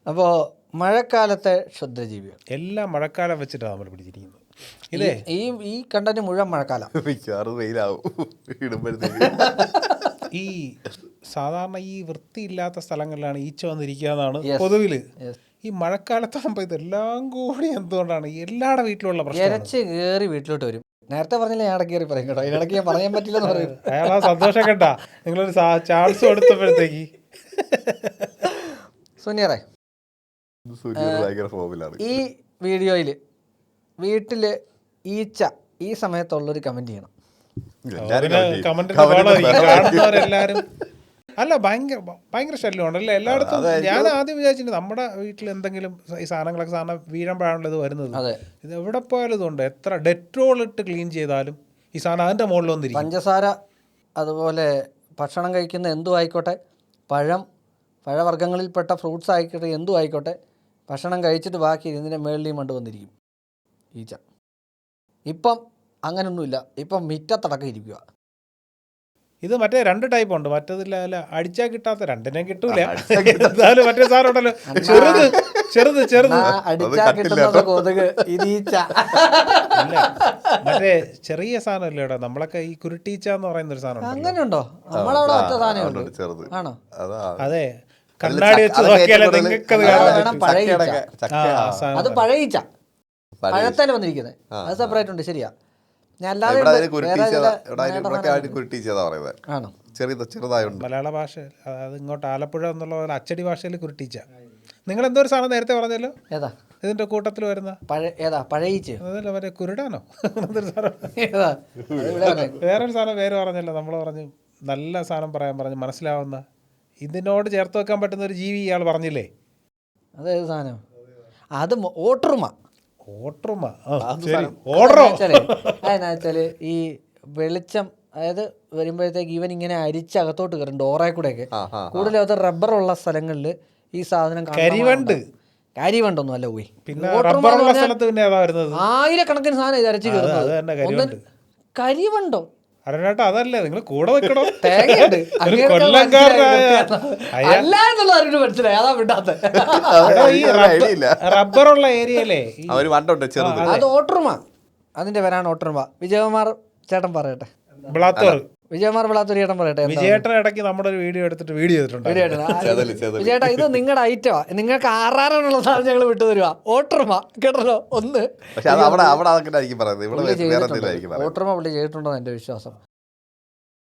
അപ്പോൾ മഴക്കാലത്തെ ക്ഷുദ്രജീവികൾ എല്ലാം മഴക്കാലം വെച്ചിട്ടാണ് നമ്മൾ പിടിച്ചിരിക്കുന്നത്. ഇതേ ഈ കണ്ടന്റ് മുഴുവൻ മഴക്കാലം. ഈ സാധാരണ ഈ വൃത്തിയില്ലാത്ത സ്ഥലങ്ങളിലാണ് ഈച്ച വന്നിരിക്കുക എന്നാണ് പൊതുവിൽ. ഈ മഴക്കാലത്താകുമ്പോൾ ഇതെല്ലാം കൂടി എന്തുകൊണ്ടാണ് എല്ലാവരുടെ വീട്ടിലുള്ള പ്രശ്നം? ഇരച്ച് കയറി വീട്ടിലോട്ട് വരും. നേരത്തെ പറഞ്ഞില്ല ഞാൻ ഇടയ്ക്ക് കയറി പറയും കേട്ടോ, ഇടയ്ക്ക് ഞാൻ പറയാൻ പറ്റില്ലെന്ന് പറയും. അയാളാ സന്തോഷം കേട്ടാ നിങ്ങളൊരു ചാൻസ് കൊടുത്തപ്പോഴത്തേക്ക്. സുനിയറേ, ഈ വീഡിയോയിൽ വീട്ടിൽ ഈച്ച ഈ സമയത്തുള്ളൊരു കമന്റ് ചെയ്യണം. കാണുന്നവരെല്ലാരും അല്ല ഭയങ്കര ശല്യമുണ്ടല്ലേ എല്ലായിടത്തും. ഞാൻ ആദ്യം വിചാരിച്ചിട്ടുണ്ട് നമ്മുടെ വീട്ടിൽ എന്തെങ്കിലും ഈ സാധനങ്ങളൊക്കെ സാധനം വീഴമ്പോഴാണല്ലോ ഇത് വരുന്നത്. ഇത് എവിടെ പോയാലും ഇതുണ്ട്. എത്ര ഡെറ്റോൾ ഇട്ട് ക്ലീൻ ചെയ്താലും ഈ സാധനം അതിൻ്റെ മുകളിൽ വന്നിരിക്കും. പഞ്ചസാര, അതുപോലെ ഭക്ഷണം കഴിക്കുന്ന എന്തും ആയിക്കോട്ടെ, പഴവർഗ്ഗങ്ങളിൽപ്പെട്ട ഫ്രൂട്ട്സ് ആയിക്കോട്ടെ, എന്തും ആയിക്കോട്ടെ, ഭക്ഷണം കഴിച്ചിട്ട് ബാക്കി ഇതിൻ്റെ മേളിൽ മണ്ട് വന്നിരിക്കും ഈച്ച. ഇപ്പം അങ്ങനൊന്നുമില്ല, ഇപ്പം മിറ്റത്തടക്കം ഇരിക്കുക. ഇത് മറ്റേ രണ്ട് ടൈപ്പ് ഉണ്ട്. മറ്റേതില്ല അല്ല അടിച്ചാൽ കിട്ടാത്ത രണ്ടിനെയും കിട്ടൂല. എന്തായാലും മറ്റേ സാധനം ഉണ്ടല്ലോ ചെറുത് അടിച്ചാൽ കിട്ടുന്നത് കൊതുക്, ഇത് ഇല്ല മറ്റേ ചെറിയ സാധനം ഇല്ല ഇവിടെ. നമ്മളൊക്കെ ഈ കുരുട്ടീച്ച എന്ന് പറയുന്ന ഒരു സാധനം അങ്ങനെയുണ്ടോ? നമ്മളവിടെ ഒറ്റ സാധനം ആണോ? അതെ, കണ്ണാടി വെച്ച് നോക്കിയാലേ നിങ്ങൾക്കത് അത് പഴയ ഈച്ച, പഴത്തേല് വന്നിരിക്കുന്നത്, അത് സെപ്പറേറ്റ് ഉണ്ട്. ശരിയാ. ഞാൻ അല്ലാതെ മലയാള ഭാഷ അത് ഇങ്ങോട്ട് ആലപ്പുഴ എന്നുള്ള പോലെ അച്ചടി ഭാഷയിൽ കുരുട്ടീച്ച. നിങ്ങൾ എന്തോ ഒരു സാധനം നേരത്തെ പറഞ്ഞല്ലോ, ഏതാ ഇതിന്റെ കൂട്ടത്തിൽ വരുന്ന പഴയ അതല്ല മറ്റേ കുരുടാനോ വേറൊരു സാധനം പേര് പറഞ്ഞല്ലോ. നമ്മൾ പറഞ്ഞു നല്ല സാധനം പറഞ്ഞു മനസ്സിലാവുന്ന ഇതിനോട് ചേർത്ത് വെക്കാൻ പറ്റുന്ന ഒരു ജീവി ഇയാൾ പറഞ്ഞില്ലേ? അതേത് സാധനം? അത് ഓട്ടറുമ. അതെന്നാച്ചാല് ഈ വെളിച്ചം, അതായത് വരുമ്പോഴത്തേക്ക് ഇവൻ ഇങ്ങനെ അരിച്ചകത്തോട്ട് കയറും ഡോറെ കൂടെയൊക്കെ. കൂടുതലും അത് റബ്ബറുള്ള സ്ഥലങ്ങളിൽ ഈ സാധനം കരിവണ്ടൊന്നും അല്ല പോയി. ആയിരക്കണക്കിന് സാധനം ഇത് അരച്ച് കയറുന്നത്. കരിവണ്ടോ? അരനാട്ട അതല്ലേ, നിങ്ങൾ കൂടെ വെക്കണോ? റബ്ബറുള്ള ഏരിയയിലെ അത് ഓട്ടറുമ. അതിന്റെ പേരാണ് ഓട്ടറുമ. വിജയകുമാർ ചേട്ടൻ പറയട്ടെ. വിജയകുമാർ വിളാത്തൂർ ചേട്ടൻ പറയട്ടെ. വിജയേട്ടൻ ഇടയ്ക്ക് നമ്മുടെ ഒരു വീഡിയോ എടുത്തിട്ട് വീഡിയോ ചെയ്തിട്ടുണ്ട്. വിജയേട്ടാ, ഇത് നിങ്ങളുടെ ഐറ്റമാ, നിങ്ങൾക്ക് ആറാനുള്ള സാധനം ഞങ്ങൾ വിട്ടു തരുക. ഓട്ടറുമ കേട്ടല്ലോ. ഒന്ന് ഓട്ടറുമ പുള്ളി ചെയ്തിട്ടുണ്ടോ എന്റെ വിശ്വാസം.